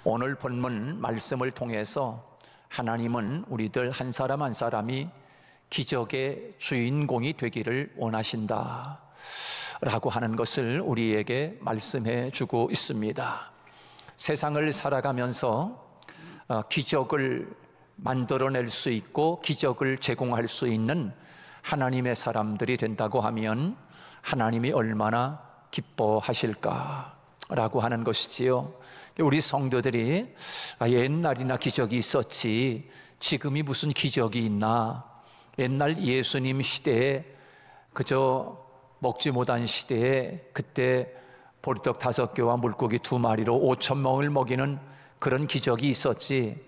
오늘 본문 말씀을 통해서 하나님은 우리들 한 사람 한 사람이 기적의 주인공이 되기를 원하신다 라고 하는 것을 우리에게 말씀해 주고 있습니다. 세상을 살아가면서 기적을 만들어낼 수 있고 기적을 제공할 수 있는 하나님의 사람들이 된다고 하면 하나님이 얼마나 기뻐하실까 라고 하는 것이지요. 우리 성도들이 옛날이나 기적이 있었지 지금이 무슨 기적이 있나, 옛날 예수님 시대에 그저 먹지 못한 시대에 그때 보리떡 5개와 물고기 2마리로 5,000명을 먹이는 그런 기적이 있었지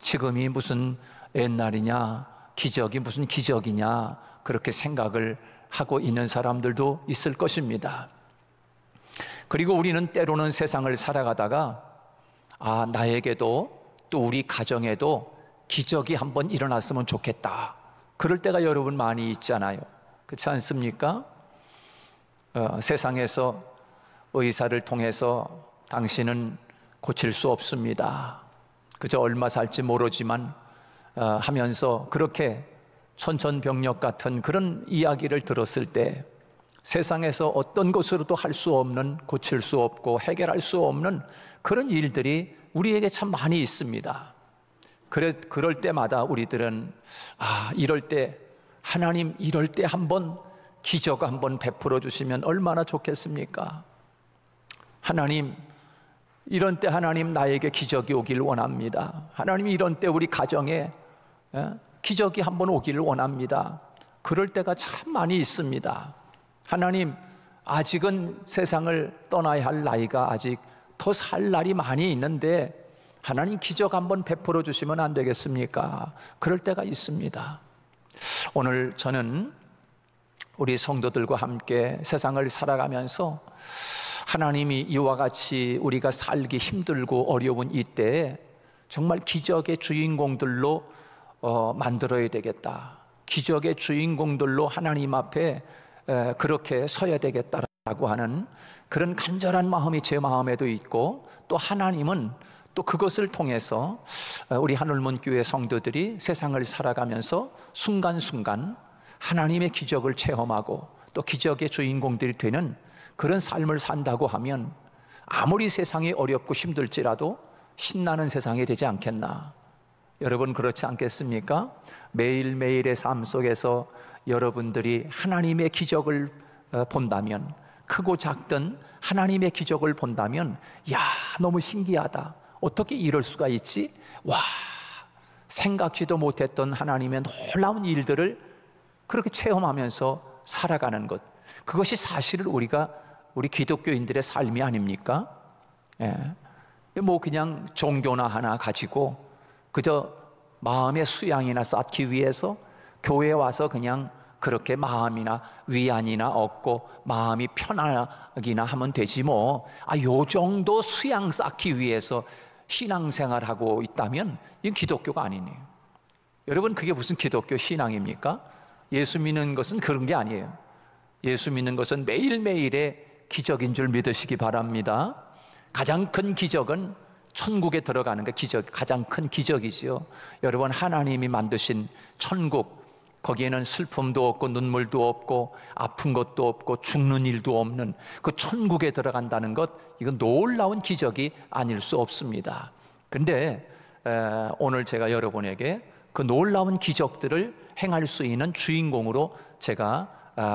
지금이 무슨 옛날이냐, 기적이 무슨 기적이냐, 그렇게 생각을 하고 있는 사람들도 있을 것입니다. 그리고 우리는 때로는 세상을 살아가다가 나에게도 또 우리 가정에도 기적이 한번 일어났으면 좋겠다, 그럴 때가 여러분 많이 있잖아요. 그렇지 않습니까? 세상에서 의사를 통해서 당신은 고칠 수 없습니다, 그저 얼마 살지 모르지만 하면서 그렇게 천천병력 같은 그런 이야기를 들었을 때 세상에서 어떤 것으로도 할 수 없는, 고칠 수 없고 해결할 수 없는 그런 일들이 우리에게 참 많이 있습니다. 그럴 때마다 우리들은 이럴 때 하나님, 이럴 때 한번 기적 한번 베풀어 주시면 얼마나 좋겠습니까? 하나님, 이런 때 하나님 나에게 기적이 오길 원합니다. 하나님, 이런 때 우리 가정에 기적이 한번 오기를 원합니다. 그럴 때가 참 많이 있습니다. 하나님, 아직은 세상을 떠나야 할 나이가 아직 더 살 날이 많이 있는데 하나님 기적 한번 베풀어 주시면 안 되겠습니까? 그럴 때가 있습니다. 오늘 저는 우리 성도들과 함께 세상을 살아가면서 하나님이 이와 같이 우리가 살기 힘들고 어려운 이때에 정말 기적의 주인공들로 만들어야 되겠다, 기적의 주인공들로 하나님 앞에 그렇게 서야 되겠다라고 하는 그런 간절한 마음이 제 마음에도 있고, 또 하나님은 또 그것을 통해서 우리 하늘문교회 성도들이 세상을 살아가면서 순간순간 하나님의 기적을 체험하고 또 기적의 주인공들이 되는 그런 삶을 산다고 하면 아무리 세상이 어렵고 힘들지라도 신나는 세상이 되지 않겠나. 여러분 그렇지 않겠습니까? 매일매일의 삶 속에서 여러분들이 하나님의 기적을 본다면, 크고 작든 하나님의 기적을 본다면 너무 신기하다, 어떻게 이럴 수가 있지? 생각지도 못했던 하나님의 놀라운 일들을 그렇게 체험하면서 살아가는 것, 그것이 사실은 우리 기독교인들의 삶이 아닙니까? 그냥 종교나 하나 가지고 그저 마음의 수양이나 쌓기 위해서 교회에 와서 그냥 그렇게 마음이나 위안이나 얻고 마음이 편하기나 하면 되지 뭐. 요 정도 수양 쌓기 위해서 신앙생활하고 있다면 이건 기독교가 아니네요. 여러분, 그게 무슨 기독교 신앙입니까? 예수 믿는 것은 그런 게 아니에요. 예수 믿는 것은 매일매일의 기적인 줄 믿으시기 바랍니다. 가장 큰 기적은 천국에 들어가는 게 가장 큰 기적이지요. 여러분, 하나님이 만드신 천국, 거기에는 슬픔도 없고 눈물도 없고 아픈 것도 없고 죽는 일도 없는 그 천국에 들어간다는 것, 이건 놀라운 기적이 아닐 수 없습니다. 근데 오늘 제가 여러분에게 그 놀라운 기적들을 행할 수 있는 주인공으로 제가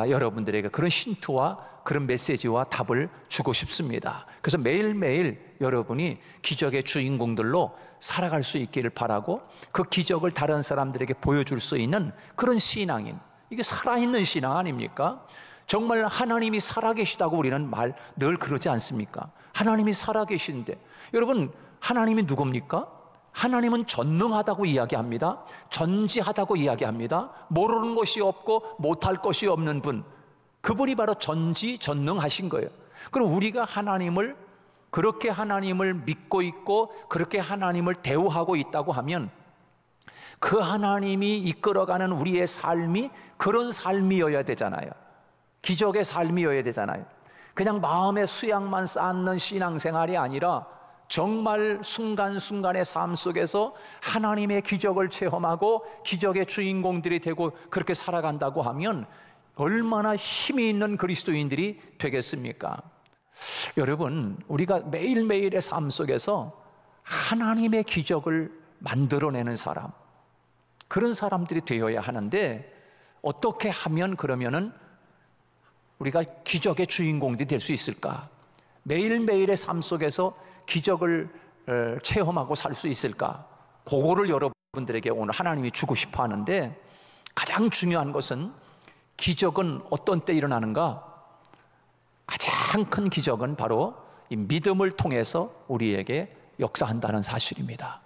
여러분들에게 그런 힌트와 그런 메시지와 답을 주고 싶습니다. 그래서 매일매일 여러분이 기적의 주인공들로 살아갈 수 있기를 바라고, 그 기적을 다른 사람들에게 보여줄 수 있는 그런 신앙인, 이게 살아있는 신앙 아닙니까? 정말 하나님이 살아계시다고 우리는 늘 그러지 않습니까? 하나님이 살아계신데, 여러분 하나님이 누굽니까? 하나님은 전능하다고 이야기합니다. 전지하다고 이야기합니다. 모르는 것이 없고 못할 것이 없는 분, 그분이 바로 전지전능하신 거예요. 그럼 우리가 그렇게 하나님을 믿고 있고 그렇게 하나님을 대우하고 있다고 하면 그 하나님이 이끌어가는 우리의 삶이 그런 삶이어야 되잖아요. 기적의 삶이어야 되잖아요. 그냥 마음의 수양만 쌓는 신앙생활이 아니라 정말 순간순간의 삶 속에서 하나님의 기적을 체험하고 기적의 주인공들이 되고 그렇게 살아간다고 하면 얼마나 힘이 있는 그리스도인들이 되겠습니까? 여러분, 우리가 매일매일의 삶 속에서 하나님의 기적을 만들어내는 사람, 그런 사람들이 되어야 하는데, 어떻게 하면 그러면은 우리가 기적의 주인공들이 될 수 있을까? 매일매일의 삶 속에서 기적을 체험하고 살 수 있을까? 그거를 여러분들에게 오늘 하나님이 주고 싶어 하는데, 가장 중요한 것은 기적은 어떤 때 일어나는가? 가장 큰 기적은 바로 이 믿음을 통해서 우리에게 역사한다는 사실입니다.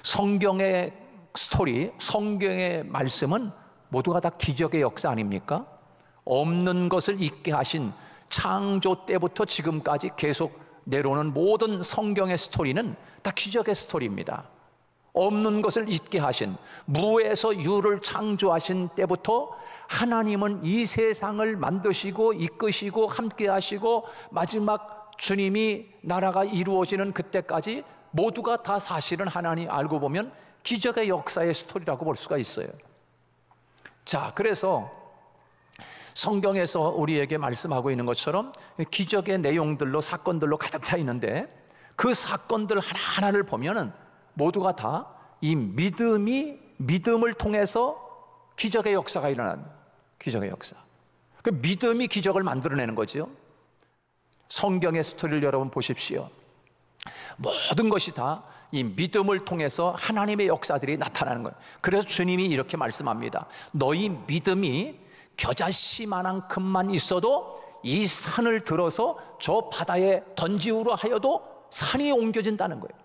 성경의 스토리, 성경의 말씀은 모두가 다 기적의 역사 아닙니까? 없는 것을 있게 하신 창조 때부터 지금까지 계속 내려오는 모든 성경의 스토리는 다 기적의 스토리입니다. 없는 것을 있게 하신, 무에서 유를 창조하신 때부터 하나님은 이 세상을 만드시고 이끄시고 함께 하시고 마지막 주님이 나라가 이루어지는 그때까지 모두가 다 사실은 하나님 알고 보면 기적의 역사의 스토리라고 볼 수가 있어요. 자, 그래서 성경에서 우리에게 말씀하고 있는 것처럼 기적의 내용들로, 사건들로 가득 차 있는데, 그 사건들 하나하나를 보면은 모두가 다 이 믿음을 통해서 기적의 역사가 일어나는, 기적의 역사. 그 믿음이 기적을 만들어내는 거죠. 성경의 스토리를 여러분 보십시오. 모든 것이 다 이 믿음을 통해서 하나님의 역사들이 나타나는 거예요. 그래서 주님이 이렇게 말씀합니다. 너희 믿음이 겨자씨만한큼만 있어도 이 산을 들어서 저 바다에 던지우려 하여도 산이 옮겨진다는 거예요.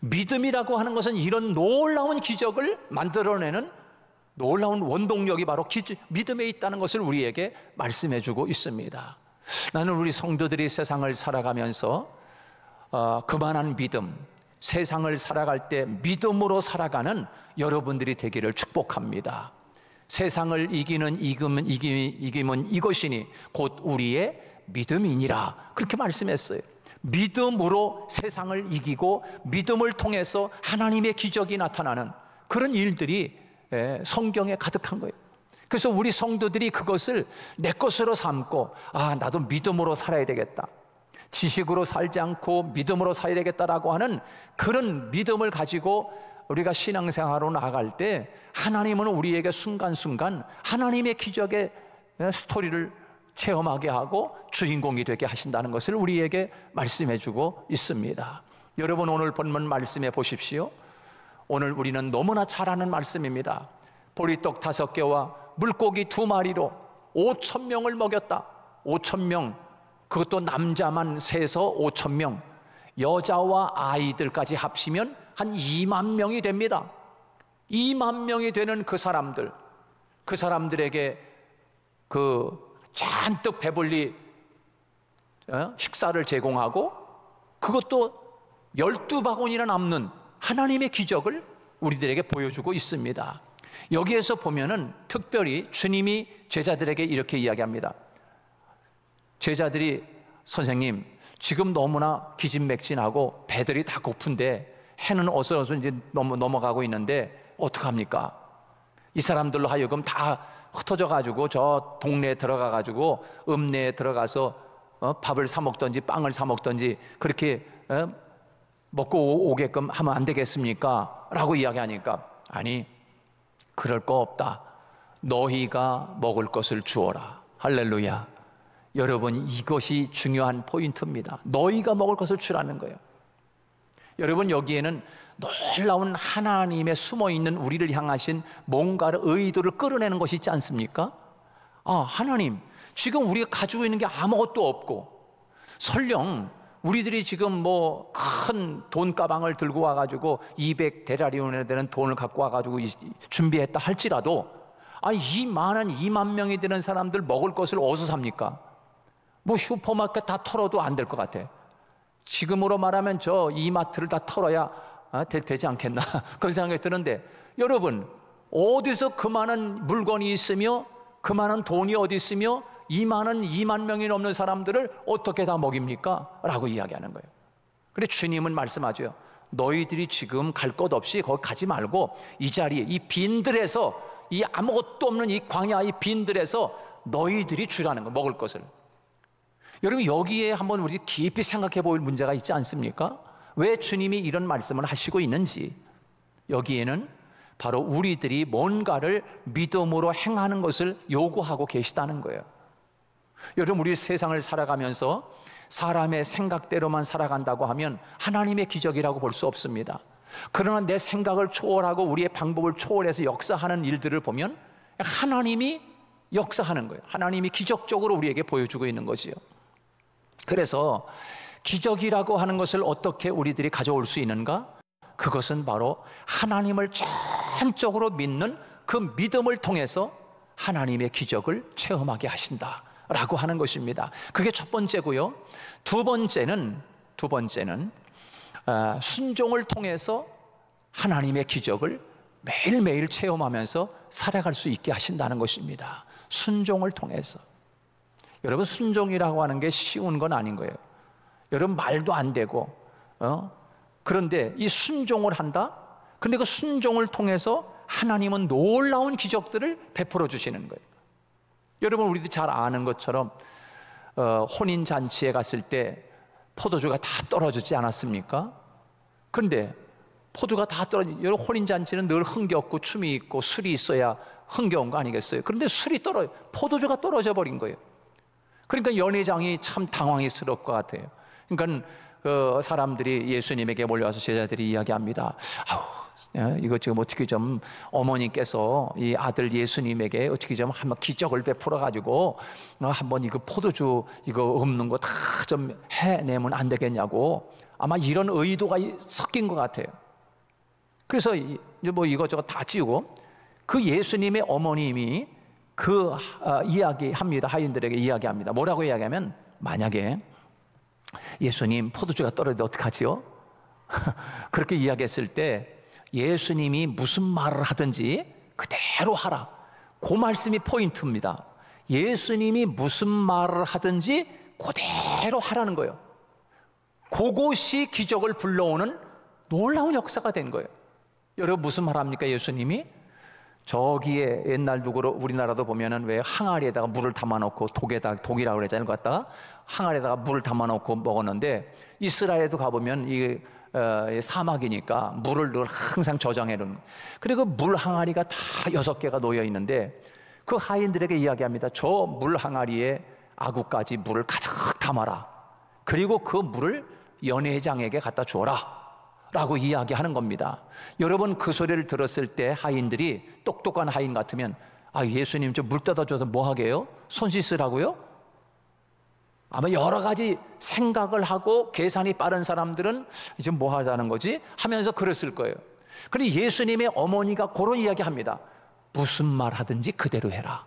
믿음이라고 하는 것은 이런 놀라운 기적을 만들어내는 놀라운 원동력이 바로 믿음에 있다는 것을 우리에게 말씀해 주고 있습니다. 나는 우리 성도들이 세상을 살아가면서 그만한 믿음, 세상을 살아갈 때 믿음으로 살아가는 여러분들이 되기를 축복합니다. 세상을 이기는 이김은 이것이니 곧 우리의 믿음이니라, 그렇게 말씀했어요. 믿음으로 세상을 이기고 믿음을 통해서 하나님의 기적이 나타나는 그런 일들이 성경에 가득한 거예요. 그래서 우리 성도들이 그것을 내 것으로 삼고, 나도 믿음으로 살아야 되겠다, 지식으로 살지 않고 믿음으로 살아야 되겠다라고 하는 그런 믿음을 가지고 우리가 신앙생활로 나아갈 때 하나님은 우리에게 순간순간 하나님의 기적의 스토리를 체험하게 하고 주인공이 되게 하신다는 것을 우리에게 말씀해 주고 있습니다. 여러분, 오늘 본문 말씀해 보십시오. 오늘 우리는 너무나 잘 아는 말씀입니다. 보리떡 5개와 물고기 2마리로 5,000명을 먹였다. 5,000명, 그것도 남자만 세서 5,000명, 여자와 아이들까지 합치면 한 2만 명이 됩니다. 2만 명이 되는 그 사람들에게 그 잔뜩 배불리 식사를 제공하고, 그것도 12바구니나 남는 하나님의 기적을 우리들에게 보여주고 있습니다. 여기에서 보면은 특별히 주님이 제자들에게 이렇게 이야기합니다. 제자들이, 선생님, 지금 너무나 기진맥진하고 배들이 다 고픈데 해는 어서어서 이제 넘어가고 있는데 어떡합니까? 이 사람들로 하여금 다 흩어져 가지고 저 동네에 들어가 가지고 읍내에 들어가서 밥을 사 먹든지 빵을 사 먹든지 그렇게 먹고 오게끔 하면 안 되겠습니까? 라고 이야기하니까, 아니, 그럴 거 없다. 너희가 먹을 것을 주어라. 할렐루야. 여러분, 이것이 중요한 포인트입니다. 너희가 먹을 것을 주라는 거예요. 여러분, 여기에는 놀라운 하나님의 숨어있는 우리를 향하신 뭔가를, 의도를 끌어내는 것이 있지 않습니까? 하나님, 지금 우리가 가지고 있는 게 아무것도 없고, 설령 우리들이 지금 큰 돈가방을 들고 와가지고 200데나리온에 되는 돈을 갖고 와가지고 준비했다 할지라도, 이 많은 2만 명이 되는 사람들 먹을 것을 어디서 삽니까? 슈퍼마켓 다 털어도 안 될 것 같아. 지금으로 말하면 저 이마트를 다 털어야 되지 않겠나 그런 생각이 드는데, 여러분, 어디서 그 많은 물건이 있으며 그 많은 돈이 어디 있으며 이 많은 2만 명이 넘는 사람들을 어떻게 다 먹입니까? 라고 이야기하는 거예요. 그래 주님은 말씀하죠. 너희들이 지금 갈 것 없이 거기 가지 말고 이 자리에 이 빈들에서, 이 아무것도 없는 이 광야 이 빈들에서 너희들이 주라는 거, 먹을 것을. 여러분 여기에 한번 우리 깊이 생각해 볼 문제가 있지 않습니까? 왜 주님이 이런 말씀을 하시고 있는지. 여기에는 바로 우리들이 뭔가를 믿음으로 행하는 것을 요구하고 계시다는 거예요. 여러분 우리 세상을 살아가면서 사람의 생각대로만 살아간다고 하면 하나님의 기적이라고 볼 수 없습니다. 그러나 내 생각을 초월하고 우리의 방법을 초월해서 역사하는 일들을 보면 하나님이 역사하는 거예요. 하나님이 기적적으로 우리에게 보여주고 있는 거지요. 그래서 기적이라고 하는 것을 어떻게 우리들이 가져올 수 있는가? 그것은 바로 하나님을 전적으로 믿는 그 믿음을 통해서 하나님의 기적을 체험하게 하신다라고 하는 것입니다. 그게 첫 번째고요. 두 번째는 순종을 통해서 하나님의 기적을 매일매일 체험하면서 살아갈 수 있게 하신다는 것입니다. 순종을 통해서. 여러분 순종이라고 하는 게 쉬운 건 아닌 거예요. 여러분 말도 안 되고 그런데 이 순종을 한다? 근데 그 순종을 통해서 하나님은 놀라운 기적들을 베풀어 주시는 거예요. 여러분 우리도 잘 아는 것처럼 혼인잔치에 갔을 때 포도주가 다 떨어지지 않았습니까? 그런데 포도가 다 여러분 혼인잔치는 늘 흥겹고 춤이 있고 술이 있어야 흥겨운 거 아니겠어요? 그런데 포도주가 떨어져 버린 거예요. 그러니까 연회장이 참 당황스러울 것 같아요. 그러니까 사람들이 예수님에게 몰려와서 제자들이 이야기합니다. 이거 지금 어떻게 좀 어머니께서 이 아들 예수님에게 어떻게 좀 한번 기적을 베풀어 가지고 한번 이거 포도주 이거 없는 거 다 좀 해내면 안 되겠냐고, 아마 이런 의도가 섞인 것 같아요. 그래서 뭐 이것저것 다 지우고 그 예수님의 어머님이 그 이야기합니다. 하인들에게 이야기합니다. 뭐라고 이야기하면, 만약에 예수님 포도주가 떨어지면 어떡하지요? 그렇게 이야기했을 때 예수님이 무슨 말을 하든지 그대로 하라. 그 말씀이 포인트입니다. 예수님이 무슨 말을 하든지 그대로 하라는 거예요. 그것이 기적을 불러오는 놀라운 역사가 된 거예요. 여러분 무슨 말 합니까? 예수님이 저기에 옛날 누구로 우리나라도 보면은 왜 항아리에다가 물을 담아놓고 독이라고 그러잖아요. 갖다가 항아리에다가 물을 담아놓고 먹었는데, 이스라엘에도 가보면 이 사막이니까 물을 늘 항상 저장해 놓는. 그리고 물 항아리가 다 6개가 놓여 있는데 그 하인들에게 이야기합니다. 저 물 항아리에 아구까지 물을 가득 담아라. 그리고 그 물을 연회장에게 갖다 주어라 라고 이야기하는 겁니다. 여러분 그 소리를 들었을 때 하인들이 똑똑한 하인 같으면 예수님 좀 물 떠다 줘서 뭐 하게요? 손 씻으라고요? 아마 여러 가지 생각을 하고 계산이 빠른 사람들은 이제 뭐 하자는 거지? 하면서 그랬을 거예요. 그런데 예수님의 어머니가 그런 이야기합니다. 무슨 말 하든지 그대로 해라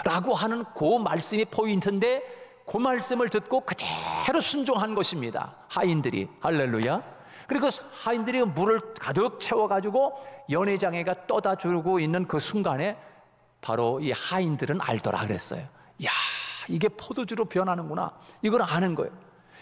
라고 하는 그 말씀이 포인트인데, 그 말씀을 듣고 그대로 순종한 것입니다. 하인들이. 할렐루야. 그리고 하인들이 물을 가득 채워가지고 연회장에가 떠다 주고 있는 그 순간에 바로 이 하인들은 알더라 그랬어요. 야, 이게 포도주로 변하는구나. 이걸 아는 거예요.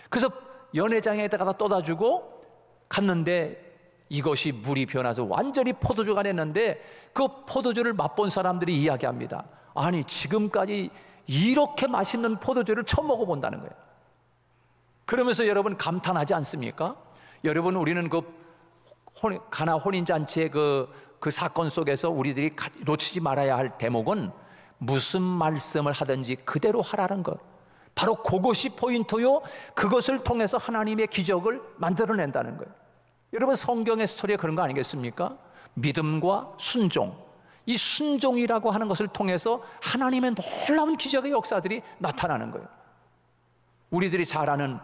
그래서 연회장에다가 떠다 주고 갔는데 이것이 물이 변해서 완전히 포도주가 됐는데, 그 포도주를 맛본 사람들이 이야기합니다. 아니 지금까지 이렇게 맛있는 포도주를 처음 먹어본다는 거예요. 그러면서 여러분 감탄하지 않습니까? 여러분 우리는 그 가나 혼인잔치의 그 사건 속에서 우리들이 놓치지 말아야 할 대목은 무슨 말씀을 하든지 그대로 하라는 것. 바로 그것이 포인트요. 그것을 통해서 하나님의 기적을 만들어낸다는 거예요. 여러분 성경의 스토리가 그런 거 아니겠습니까? 믿음과 순종, 이 순종이라고 하는 것을 통해서 하나님의 놀라운 기적의 역사들이 나타나는 거예요. 우리들이 잘 아는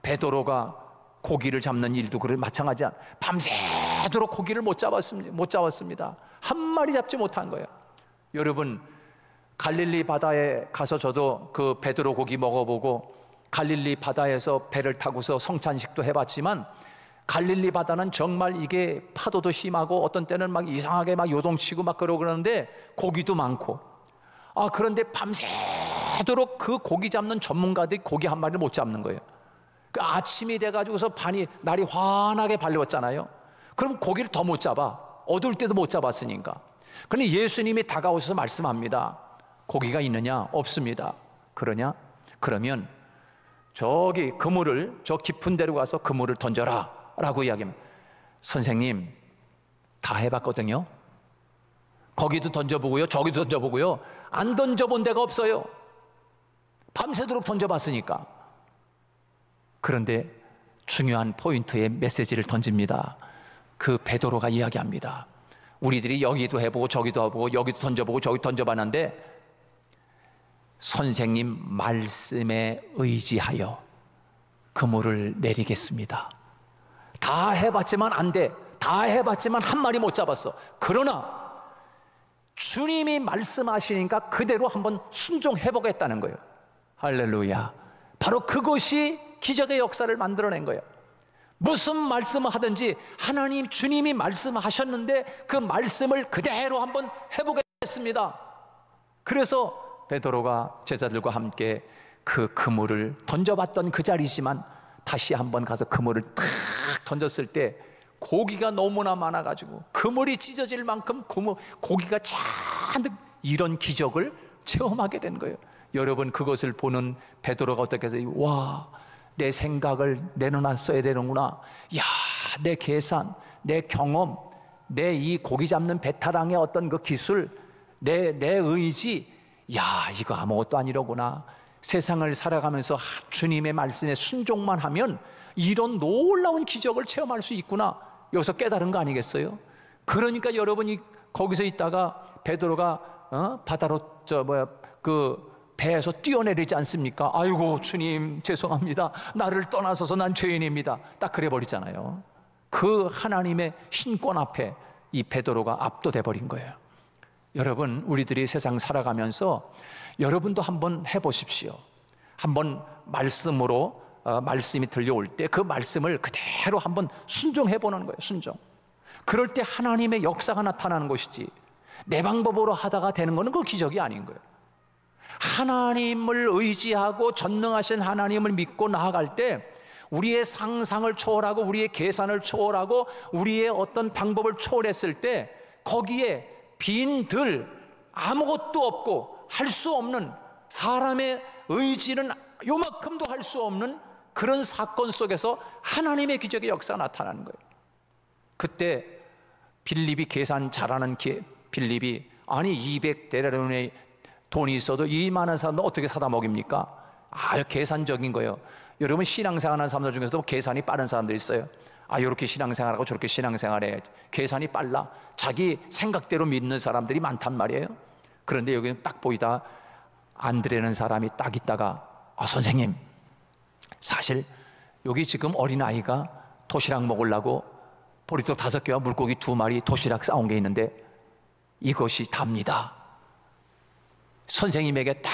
베드로가 고기를 잡는 일도 그래 마찬가지야. 밤새도록 고기를 못 잡았습니다. 한 마리 잡지 못한 거예요. 여러분 갈릴리 바다에 가서 저도 그 베드로 고기 먹어보고 갈릴리 바다에서 배를 타고서 성찬식도 해봤지만, 갈릴리 바다는 정말 이게 파도도 심하고 어떤 때는 막 이상하게 막 요동치고 막 그러는데 고기도 많고, 그런데 밤새도록 그 고기 잡는 전문가들이 고기 한 마리를 못 잡는 거예요. 그 아침이 돼가지고서 날이 환하게 밝았잖아요. 그럼 고기를 더 못 잡아. 어두울 때도 못 잡았으니까. 그런데 예수님이 다가오셔서 말씀합니다. 고기가 있느냐? 없습니다. 그러면 저기 그물을, 저 깊은 데로 가서 그물을 던져라 라고 이야기합니다. 선생님, 다 해봤거든요. 거기도 던져보고요, 저기도 던져보고요. 안 던져본 데가 없어요. 밤새도록 던져봤으니까. 그런데 중요한 포인트의 메시지를 던집니다. 그 베드로가 이야기합니다. 우리들이 여기도 해보고 저기도 해보고 여기도 던져보고 저기 던져봤는데 선생님 말씀에 의지하여 그물을 내리겠습니다. 다 해봤지만 안 돼. 다 해봤지만 한 마리 못 잡았어. 그러나 주님이 말씀하시니까 그대로 한번 순종해보겠다는 거예요. 할렐루야. 바로 그것이 기적의 역사를 만들어낸 거예요. 무슨 말씀을 하든지 하나님 주님이 말씀하셨는데 그 말씀을 그대로 한번 해보겠습니다. 그래서 베드로가 제자들과 함께 그 그물을 던져봤던 그 자리지만 다시 한번 가서 그물을 탁 던졌을 때 고기가 너무나 많아가지고 그물이 찢어질 만큼 고기가 잔뜩, 이런 기적을 체험하게 된 거예요. 여러분, 그것을 보는 베드로가 어떻게 해서 와, 내 생각을 내려놨어야 되는구나. 야, 내 계산, 내 경험, 내 이 고기 잡는 배타랑의 어떤 그 기술, 내 의지, 야, 이거 아무것도 아니로구나. 세상을 살아가면서 주님의 말씀에 순종만 하면 이런 놀라운 기적을 체험할 수 있구나. 여기서 깨달은 거 아니겠어요? 그러니까 여러분이 거기서 있다가 베드로가 바다로 그 배에서 뛰어내리지 않습니까? 아이고 주님 죄송합니다. 나를 떠나서서 난 죄인입니다. 딱 그래 버리잖아요. 그 하나님의 신권 앞에 이 베드로가 압도돼 버린 거예요. 여러분, 우리들이 세상 살아가면서 여러분도 한번 해보십시오. 한번 말씀으로 말씀이 들려올 때 그 말씀을 그대로 한번 순종해 보는 거예요. 순종. 그럴 때 하나님의 역사가 나타나는 것이지 내 방법으로 하다가 되는 것은 그 기적이 아닌 거예요. 하나님을 의지하고 전능하신 하나님을 믿고 나아갈 때 우리의 상상을 초월하고 우리의 계산을 초월하고 우리의 어떤 방법을 초월했을 때 거기에 빈들, 아무것도 없고 할 수 없는, 사람의 의지는 요만큼도 할 수 없는 그런 사건 속에서 하나님의 기적의 역사가 나타나는 거예요. 그때 빌립이 계산 잘하는 빌립이 아니 200데나리온의 돈이 있어도 이 많은 사람도 어떻게 사다 먹입니까? 계산적인 거예요. 여러분, 신앙생활하는 사람들 중에서도 계산이 빠른 사람들이 있어요. 이렇게 신앙생활하고 저렇게 신앙생활해. 계산이 빨라. 자기 생각대로 믿는 사람들이 많단 말이에요. 그런데 여기는 딱 보이다 안드레는 사람이 딱 있다가 선생님, 사실 여기 지금 어린아이가 도시락 먹으려고 보리떡 5개와 물고기 2마리 도시락 싸온 게 있는데 이것이 답니다. 선생님에게 딱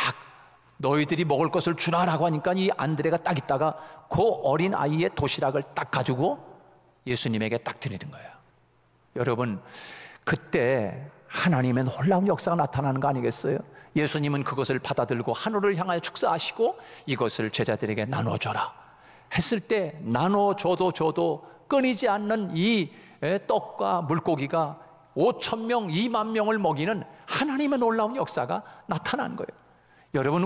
너희들이 먹을 것을 주라라고 하니까 이 안드레가 딱 있다가 그 어린아이의 도시락을 딱 가지고 예수님에게 딱 드리는 거예요. 여러분, 그때 하나님의 놀라운 역사가 나타나는 거 아니겠어요? 예수님은 그것을 받아들고 하늘을 향하여 축사하시고 이것을 제자들에게 나눠줘라 했을 때 나눠줘도 끊이지 않는 이 떡과 물고기가 5,000명, 2만 명을 먹이는 하나님의 놀라운 역사가 나타난 거예요. 여러분,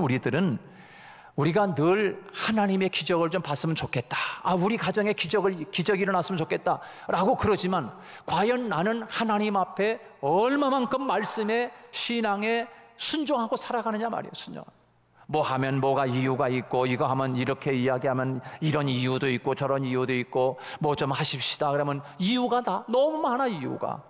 우리가 늘 하나님의 기적을 좀 봤으면 좋겠다. 우리 가정에 기적이 일어났으면 좋겠다 라고 그러지만 과연 나는 하나님 앞에 얼마만큼 말씀에, 신앙에 순종하고 살아가느냐 말이에요. 순종. 뭐 하면 뭐가 이유가 있고, 이거 하면 이렇게 이야기하면 이런 이유도 있고 저런 이유도 있고, 뭐 좀 하십시다 그러면 이유가 다 너무 많아. 이유가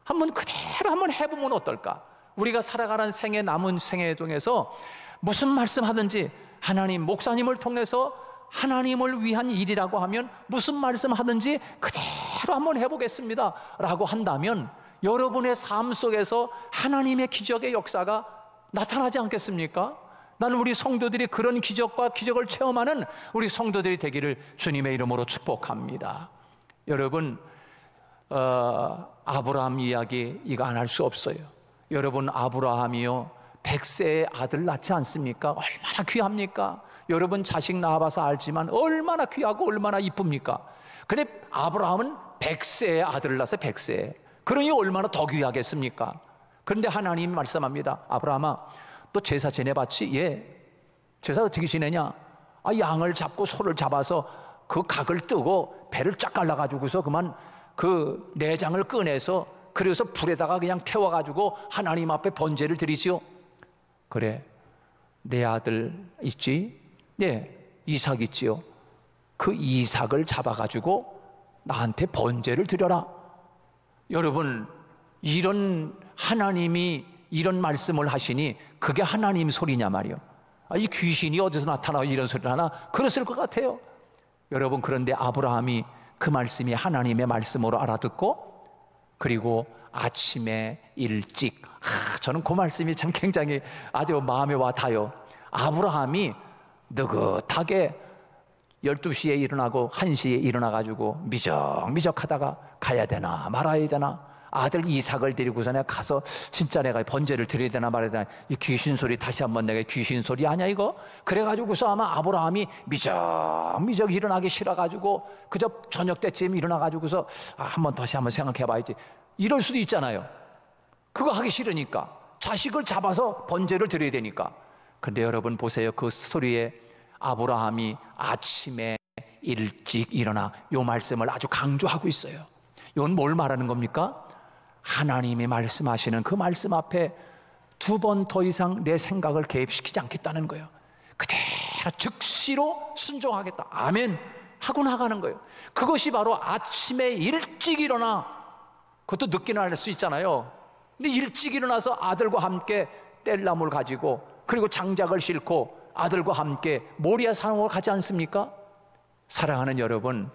한번 그대로 한번 해보면 어떨까? 우리가 살아가는 남은 생애 중에서 무슨 말씀하든지 하나님, 목사님을 통해서 하나님을 위한 일이라고 하면 무슨 말씀하든지 그대로 한번 해보겠습니다 라고 한다면 여러분의 삶 속에서 하나님의 기적의 역사가 나타나지 않겠습니까? 나는 우리 성도들이 그런 기적을 체험하는 우리 성도들이 되기를 주님의 이름으로 축복합니다. 여러분, 아브라함 이야기 이거 안 할 수 없어요. 여러분, 아브라함이요 100세의 아들 낳지 않습니까? 얼마나 귀합니까? 여러분 자식 낳아봐서 알지만 얼마나 귀하고 얼마나 이쁩니까? 근데 아브라함은 100세의 아들을 낳아서 100세. 그러니 얼마나 더 귀하겠습니까? 그런데 하나님이 말씀합니다. 아브라함아, 너 제사 지내봤지? 예. 제사 어떻게 지내냐? 양을 잡고 소를 잡아서 그 각을 뜨고 배를 쫙 갈라가지고서 그만 그 내장을 꺼내서 그래서 불에다가 그냥 태워가지고 하나님 앞에 번제를 드리지요. 그래, 내 아들 있지? 네, 이삭 있지요. 그 이삭을 잡아가지고 나한테 번제를 드려라. 여러분, 이런 하나님이 이런 말씀을 하시니 그게 하나님 소리냐 말이요. 이 귀신이 어디서 나타나고 이런 소리를 하나? 그랬을 것 같아요. 여러분, 그런데 아브라함이 그 말씀이 하나님의 말씀으로 알아듣고 그리고 아침에 일찍, 저는 그 말씀이 참 굉장히 아주 마음에 와 닿아요. 아브라함이 느긋하게 12시에 일어나고 1시에 일어나가지고 미적미적 하다가 가야 되나 말아야 되나, 아들 이삭을 데리고서 내가 가서 진짜 내가 번제를 드려야 되나 말아야 되나, 이 귀신 소리 다시 한번 내가 귀신 소리 아니야 이거? 그래가지고서 아마 아브라함이 미적미적 일어나기 싫어가지고 그저 저녁 때쯤 일어나가지고서 한번 다시 한번 생각해봐야지 이럴 수도 있잖아요. 그거 하기 싫으니까, 자식을 잡아서 번제를 드려야 되니까. 근데 여러분 보세요, 그 스토리에 아브라함이 아침에 일찍 일어나, 요 말씀을 아주 강조하고 있어요. 이건 뭘 말하는 겁니까? 하나님이 말씀하시는 그 말씀 앞에 두 번 더 이상 내 생각을 개입시키지 않겠다는 거예요. 그대로 즉시로 순종하겠다, 아멘 하고 나가는 거예요. 그것이 바로 아침에 일찍 일어나, 그것도 늦게는 할 수 있잖아요. 근데 일찍 일어나서 아들과 함께 뗄나무를 가지고 그리고 장작을 싣고 아들과 함께 모리아 산으로 가지 않습니까? 사랑하는 여러분,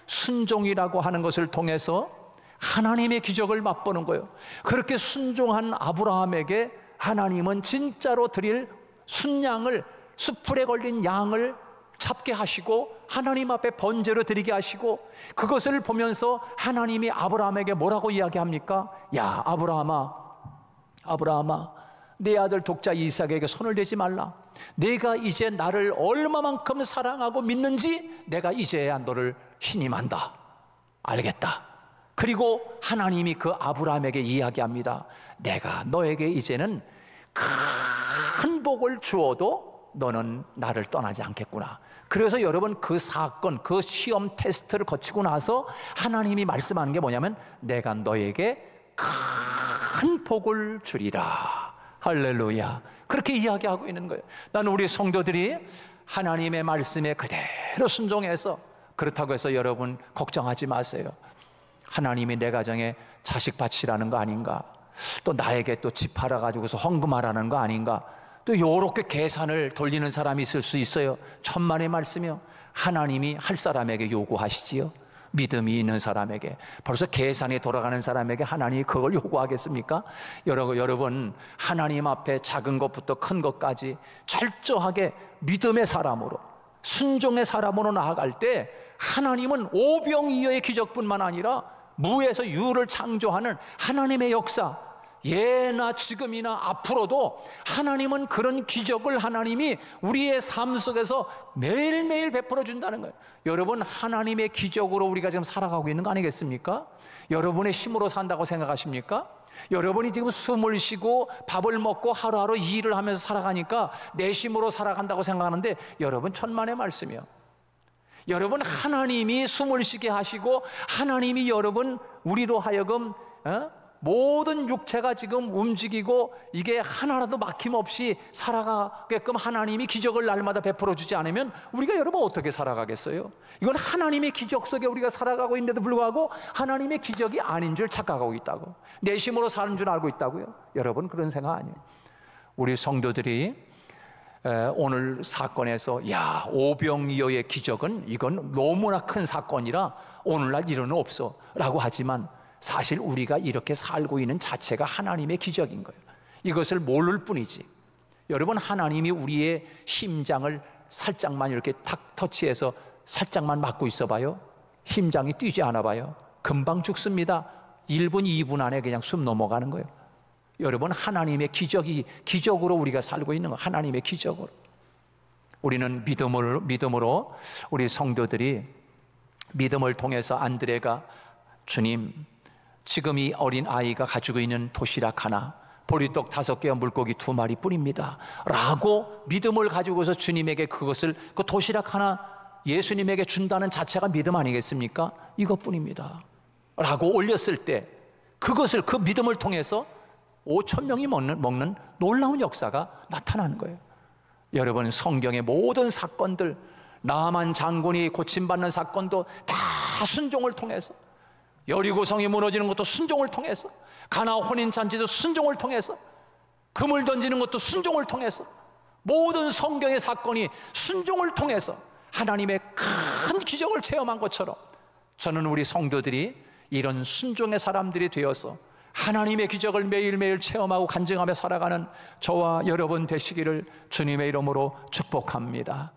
순종이라고 하는 것을 통해서 하나님의 기적을 맛보는 거예요. 그렇게 순종한 아브라함에게 하나님은 진짜로 드릴 순양을, 숯불에 걸린 양을 잡게 하시고 하나님 앞에 번제로 드리게 하시고, 그것을 보면서 하나님이 아브라함에게 뭐라고 이야기합니까? 야, 아브라함아, 내 아들 독자 이삭에게 손을 대지 말라. 내가 이제 나를 얼마만큼 사랑하고 믿는지 내가 이제야 너를 신임한다. 알겠다. 그리고 하나님이 그 아브라함에게 이야기합니다. 내가 너에게 이제는 큰 복을 주어도 너는 나를 떠나지 않겠구나. 그래서 여러분, 그 사건, 그 시험 테스트를 거치고 나서 하나님이 말씀하는 게 뭐냐면 내가 너에게 큰 복을 주리라. 할렐루야. 그렇게 이야기하고 있는 거예요. 나는 우리 성도들이 하나님의 말씀에 그대로 순종해서, 그렇다고 해서 여러분 걱정하지 마세요. 하나님이 내 가정에 자식 바치라는 거 아닌가, 또 나에게 또 집 팔아가지고서 헌금하라는 거 아닌가, 또 요렇게 계산을 돌리는 사람이 있을 수 있어요. 천만의 말씀이요. 하나님이 할 사람에게 요구하시지요. 믿음이 있는 사람에게, 벌써 계산이 돌아가는 사람에게 하나님이 그걸 요구하겠습니까? 여러분, 하나님 앞에 작은 것부터 큰 것까지 철저하게 믿음의 사람으로, 순종의 사람으로 나아갈 때 하나님은 오병이어의 기적뿐만 아니라 무에서 유를 창조하는 하나님의 역사, 예나 지금이나 앞으로도 하나님은 그런 기적을 하나님이 우리의 삶 속에서 매일매일 베풀어 준다는 거예요. 여러분, 하나님의 기적으로 우리가 지금 살아가고 있는 거 아니겠습니까? 여러분의 힘으로 산다고 생각하십니까? 여러분이 지금 숨을 쉬고 밥을 먹고 하루하루 일을 하면서 살아가니까 내 힘으로 살아간다고 생각하는데, 여러분 천만의 말씀이요. 여러분, 하나님이 숨을 쉬게 하시고 하나님이 여러분 우리로 하여금 모든 육체가 지금 움직이고 이게 하나라도 막힘없이 살아가게끔 하나님이 기적을 날마다 베풀어 주지 않으면 우리가 여러분 어떻게 살아가겠어요? 이건 하나님의 기적 속에 우리가 살아가고 있는데도 불구하고 하나님의 기적이 아닌 줄 착각하고 있다고, 내 힘으로 사는 줄 알고 있다고요? 여러분, 그런 생각 아니에요. 우리 성도들이 오늘 사건에서 오병이어의 기적은 이건 너무나 큰 사건이라 오늘날 이론은 없어 라고 하지만, 사실 우리가 이렇게 살고 있는 자체가 하나님의 기적인 거예요. 이것을 모를 뿐이지. 여러분, 하나님이 우리의 심장을 살짝만 이렇게 탁 터치해서 살짝만 막고 있어 봐요. 심장이 뛰지 않아 봐요. 금방 죽습니다. 1분 2분 안에 그냥 숨 넘어가는 거예요. 여러분, 하나님의 기적으로 우리가 살고 있는 거예요. 하나님의 기적으로. 우리는 믿음으로 우리 성도들이 믿음을 통해서 안드레가 주님, 지금 이 어린 아이가 가지고 있는 도시락 하나, 보리떡 5개와 물고기 2마리 뿐입니다 라고 믿음을 가지고서 주님에게 그것을, 그 도시락 하나 예수님에게 준다는 자체가 믿음 아니겠습니까? 이것뿐입니다 라고 올렸을 때, 그것을, 그 믿음을 통해서 5,000명이 먹는 놀라운 역사가 나타나는 거예요. 여러분, 성경의 모든 사건들, 나만 장군이 고침받는 사건도 다 순종을 통해서, 여리고성이 무너지는 것도 순종을 통해서, 가나 혼인잔치도 순종을 통해서, 금을 던지는 것도 순종을 통해서, 모든 성경의 사건이 순종을 통해서 하나님의 큰 기적을 체험한 것처럼, 저는 우리 성도들이 이런 순종의 사람들이 되어서 하나님의 기적을 매일매일 체험하고 간증하며 살아가는 저와 여러분 되시기를 주님의 이름으로 축복합니다.